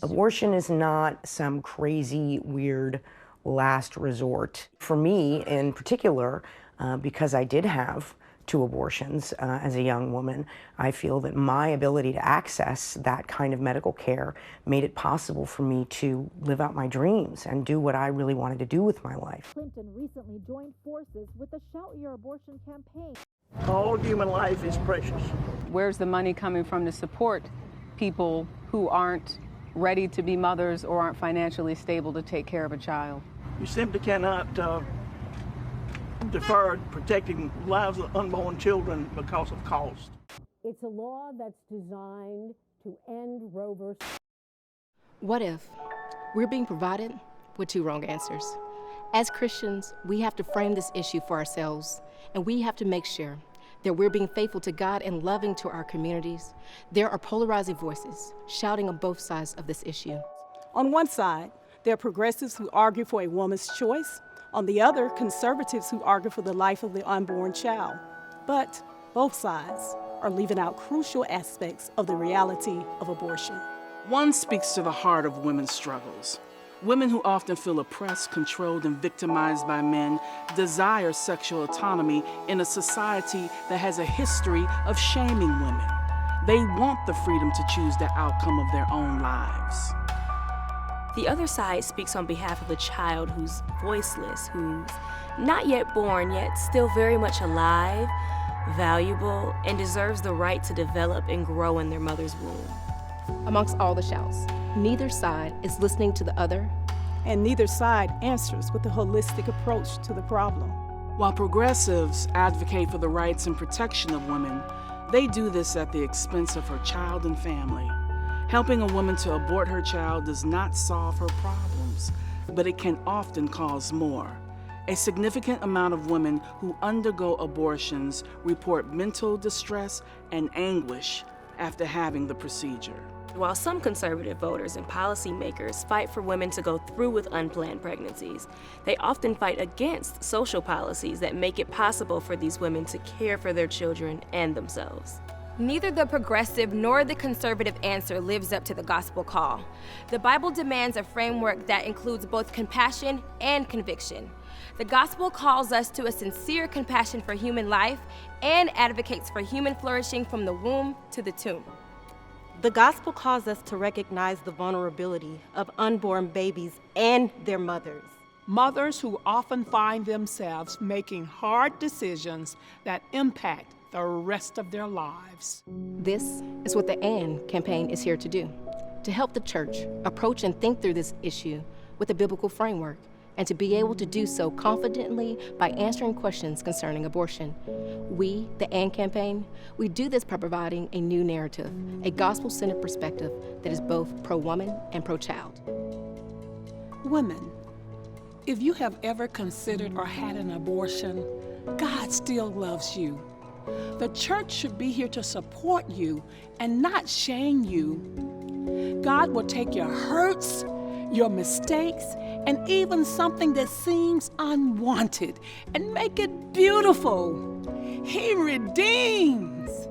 Abortion is not some crazy, weird last resort. For me in particular, because I did have two abortions as a young woman, I feel that my ability to access that kind of medical care made it possible for me to live out my dreams and do what I really wanted to do with my life. Clinton recently joined forces with the Shout Your Abortion campaign. All human life is precious. Where's the money coming from to support people who aren't ready to be mothers or aren't financially stable to take care of a child? You simply cannot defer protecting lives of unborn children because of cost. It's a law that's designed to end Roe v. What if we're being provided with two wrong answers? As Christians, we have to frame this issue for ourselves, and we have to make sure that we're being faithful to God and loving to our communities. There are polarizing voices shouting on both sides of this issue. On one side, there are progressives who argue for a woman's choice. On the other, conservatives who argue for the life of the unborn child. But both sides are leaving out crucial aspects of the reality of abortion. One speaks to the heart of women's struggles. Women who often feel oppressed, controlled, and victimized by men desire sexual autonomy in a society that has a history of shaming women. They want the freedom to choose the outcome of their own lives. The other side speaks on behalf of a child who's voiceless, who's not yet born, yet still very much alive, valuable, and deserves the right to develop and grow in their mother's womb. Amongst all the shouts, neither side is listening to the other. And neither side answers with a holistic approach to the problem. While progressives advocate for the rights and protection of women, they do this at the expense of her child and family. Helping a woman to abort her child does not solve her problems, but it can often cause more. A significant amount of women who undergo abortions report mental distress and anguish after having the procedure. While some conservative voters and policymakers fight for women to go through with unplanned pregnancies, they often fight against social policies that make it possible for these women to care for their children and themselves. Neither the progressive nor the conservative answer lives up to the gospel call. The Bible demands a framework that includes both compassion and conviction. The gospel calls us to a sincere compassion for human life and advocates for human flourishing from the womb to the tomb. The gospel calls us to recognize the vulnerability of unborn babies and their mothers. Mothers who often find themselves making hard decisions that impact the rest of their lives. This is what the AND campaign is here to do, to help the church approach and think through this issue with a biblical framework, and to be able to do so confidently by answering questions concerning abortion. We, the AND campaign, we do this by providing a new narrative, a gospel-centered perspective that is both pro-woman and pro-child. Women, if you have ever considered or had an abortion, God still loves you. The church should be here to support you and not shame you. God will take your hurts, your mistakes, and even something that seems unwanted and make it beautiful. He redeems.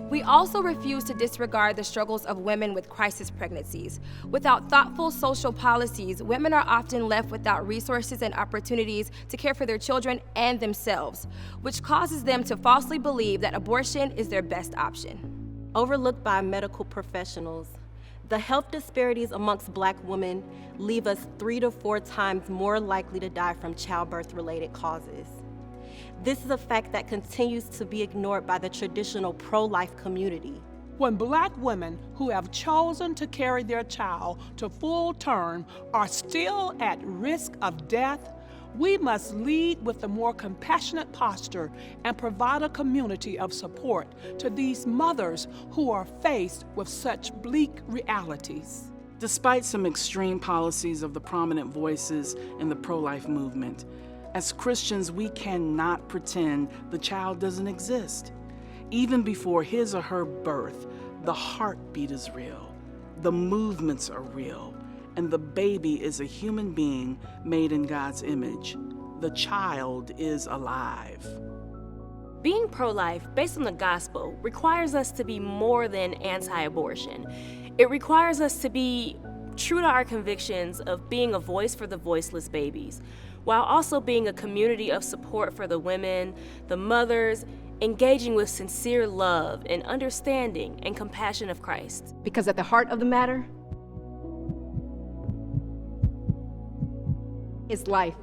We also refuse to disregard the struggles of women with crisis pregnancies. Without thoughtful social policies, women are often left without resources and opportunities to care for their children and themselves, which causes them to falsely believe that abortion is their best option. Overlooked by medical professionals, the health disparities amongst Black women leave us 3 to 4 times more likely to die from childbirth-related causes. This is a fact that continues to be ignored by the traditional pro-life community. When Black women who have chosen to carry their child to full term are still at risk of death, we must lead with a more compassionate posture and provide a community of support to these mothers who are faced with such bleak realities. Despite some extreme policies of the prominent voices in the pro-life movement, as Christians, we cannot pretend the child doesn't exist. Even before his or her birth, the heartbeat is real, the movements are real, and the baby is a human being made in God's image. The child is alive. Being pro-life based on the gospel requires us to be more than anti-abortion. It requires us to be true to our convictions of being a voice for the voiceless babies, while also being a community of support for the women, the mothers, engaging with sincere love and understanding and compassion of Christ. Because at the heart of the matter is life.